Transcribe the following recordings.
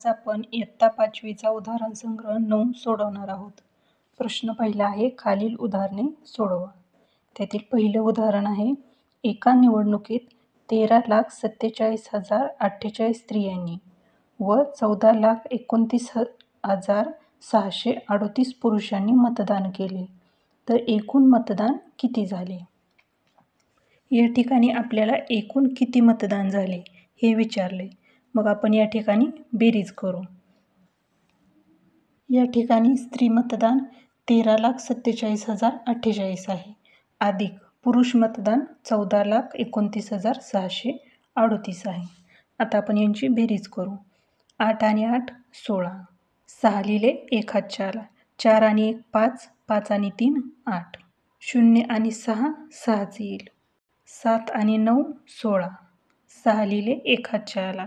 आज आपण इयत्ता 5वीचा उदाहरण संग्रह 9 सोडवणार आहोत. प्रश्न पहिला आहे, खालील उदाहरणे सोडवा. त्यातील पहिलं उदाहरण आहे, एका निवडणुकीत 13,47,048 स्त्रियांनी व 14,29,638 पुरुषांनी मतदान केले, तर एकूण मतदान किती झाले? या ठिकाणी आपल्याला एकूण किती मतदान झाले हे विचारले. मग आपण या ठिकाणी बेरीज करू. या ठिकाणी स्त्री मतदान 13,47,048 आहे, अधिक पुरुष मतदान 14,29,638 आहे. आता आपण यांची बेरीज करू. 8 आणि 8 16, 6 लिहिले 1 हातच्या आला, 4 आणि 1 5, 5 आणि 3 8, 0 आणि 6 6च येईल, 7 आणि 9 16, 6 लिहिले 1 हातच्या आला,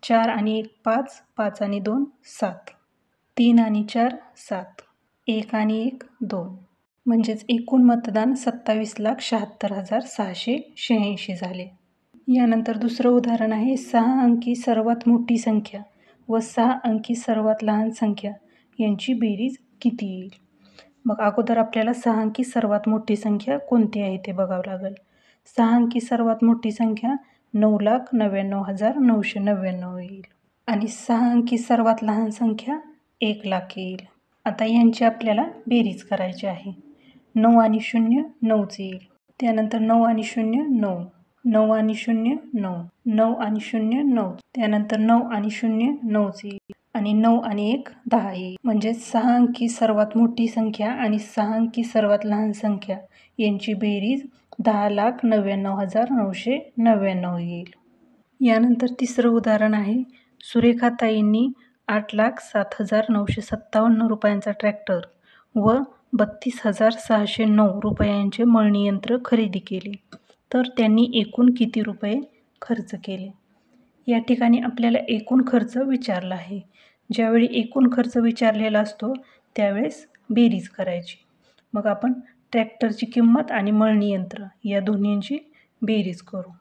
4 आणि 1 5, 5 आणि 2 7, 3 आणि 4 7, 1 आणि 1 2, म्हणजेच एकूण मतदान 27,76,686 झाले. यानंतर दुसरं उदाहरण आहे, 6 अंकी सर्वात मोठी संख्या व 6 अंकी सर्वात लहान संख्या यांची बेरीज किती येईल? मग अगोदर आपल्याला 6 अंकी सर्वात मोठी संख्या कोणती आहे ते बघावं लागेल. 6 अंकी सर्वात मोठी संख्या 9,99,999 येईल आणि 6 अंकी सर्वात लहान संख्या 1,00,000 येईल. आता यांची आपल्याला बेरीज करायची आहे. 9 आणि 0 9च येईल, त्यानंतर 9 आणि 0 9, 9 आणि 0 9, 9 आणि 0 9, त्यानंतर 9 आणि 0 9च येईल आणि 9 आणि 1 10 येईल. म्हणजे 6 अंकी सर्वात मोठी संख्या आणि 6 अंकी सर्वात लहान संख्या यांची बेरीज 10,99,999 येईल. यानंतर तिसरं उदाहरण आहे, सुरेखाताईंनी 8,07,957 रुपयांचा ट्रॅक्टर व 32,609 रुपयांचे मळणी यंत्र खरेदी केले, तर त्यांनी एकूण किती रुपये खर्च केले? या ठिकाणी आपल्याला एकूण खर्च विचारला आहे. ज्यावेळी एकूण खर्च विचारलेला असतो त्यावेळेस बेरीज करायची. मग आपण ट्रॅक्टरची किंमत आणि मळणी यंत्र या दोन्हींची बेरीज करू.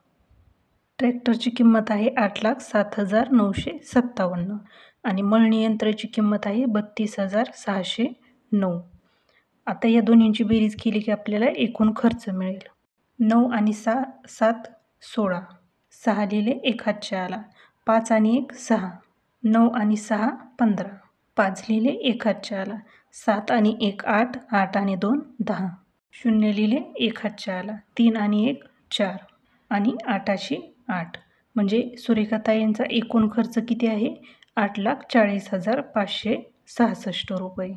ट्रॅक्टरची किंमत आहे 8,07,957 आणि मळणी यंत्राची किंमत आहे 32,609. आता या दोन्हींची बेरीज केली की आपल्याला एकूण खर्च मिळेल. 9 आणि 7 16, 6 लिहिले 1 हातच्या आला, 5 आणि 1 6, 9 आणि 6 15, 5 लिहिले 1 हातच्या आला, 7 आणि 1 8, 8 आणि 2 10, 0 लिहिले 1 हातच्या आला, 3 आणि 1 4 आणि 8शी 8. म्हणजे सुरेखाताईंचा एकूण खर्च किती आहे? 8,40,566 रुपये.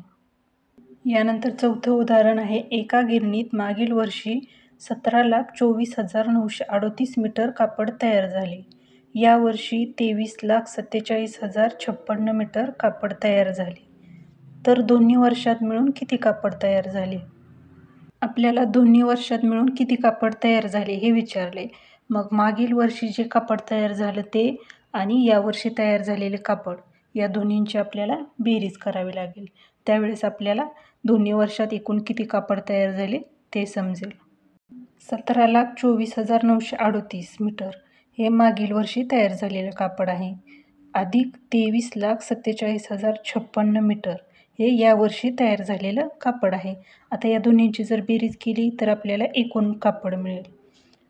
यानंतर चौथं उदाहरण आहे, एका गिरणीत मागील वर्षी 17,24,938 मीटर कापड तयार झाले. यावर्षी 23,47,056 मीटर कापड तयार झाले, तर दोन्ही वर्षात मिळून किती कापड तयार झाले? आपल्याला दोन्ही वर्षात मिळून किती कापड तयार झाले हे विचारले. मग मागील वर्षी जे कापड तयार झालं ते आणि यावर्षी तयार झालेले कापड या दोन्हींची आपल्याला बेरीज करावी लागेल. त्यावेळेस आपल्याला दोन्ही वर्षात एकूण किती कापड तयार झाले ते समजेल. 17,24,938 मीटर हे मागील वर्षी तयार झालेलं कापड आहे, अधिक 23,47,056 मीटर हे यावर्षी तयार झालेलं कापड आहे. आता या दोन्हींची जर बेरीज केली तर आपल्याला एकूण कापड मिळेल.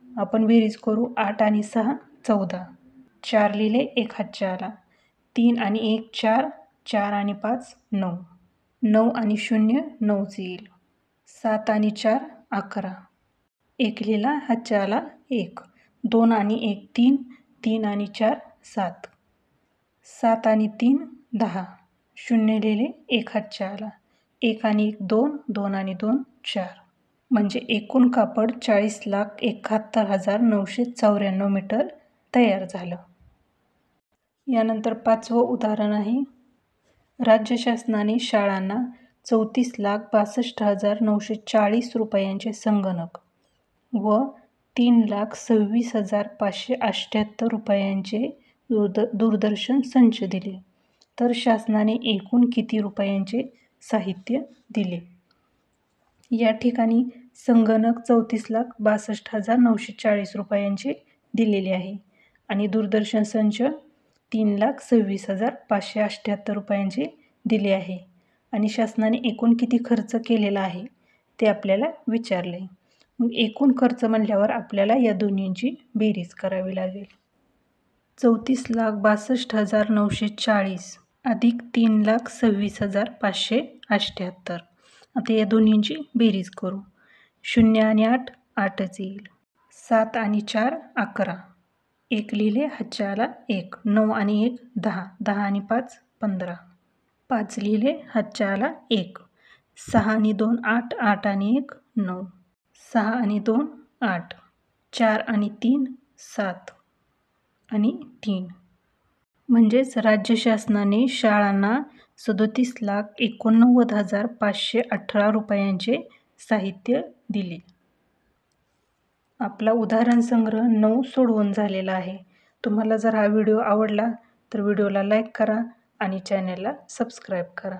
आपण बेरीज करू. 8 आणि 6 14, 4 लिहिले 1 हातच्या आला, 3 आणि 1 4, 4 आणि 5 9, 9 आणि 0 9च येईल, 7 आणि 4 11, 1 लिहिला हातच्या आला 1, 2 आणि 1 3, 3 आणि 4 7, 7 आणि 3 10, 0 लिहिले 1 हातच्या आला, 1 आणि 1 2, 2 आणि 2 4. म्हणजे एकूण कापड 40,71,994 मीटर तयार झालं. यानंतर पाचवं उदाहरण आहे, राज्य शासनाने शाळांना 34,62,940 रुपयांचे संगणक व 3,26,578 रुपयांचे दूरदर्शन संच दिले, तर शासनाने एकूण किती रुपयांचे साहित्य दिले? या ठिकाणी संगणक 34,62,940 रुपयांचे दिलेले आहे आणि दूरदर्शन संच 3,26,578 रुपयांची दिली आहे. आणि शासनाने एकूण किती खर्च केलेला आहे ते आपल्याला विचारले. मग एकूण खर्च म्हणल्यावर आपल्याला या दोन्हींची बेरीज करावी लागेल. 34,62,940 अधिक 3,26,578. आता या दोन्हींची बेरीज करू. 0 आणि 8 8च येईल. 7 आणि 4 11. 1 लिहिले, हातच्या आला 1. 9 आणि 1 10. 10 आणि 5 15. 5 लिहिले, हातच्या आला 1. 6 आणि 2 8. 8 आणि 1 9. 6 आणि 2 8. 4 आणि 3 7 आणि 3. म्हणजेच राज्य शासनाने शाळांना 37,89,518 रुपयांचे साहित्य दिले. आपला उदाहरण संग्रह 9 सोडवून झालेला आहे. तुम्हाला जर हा व्हिडिओ आवडला तर व्हिडिओला लाईक करा आणि चॅनलला सबस्क्राईब करा.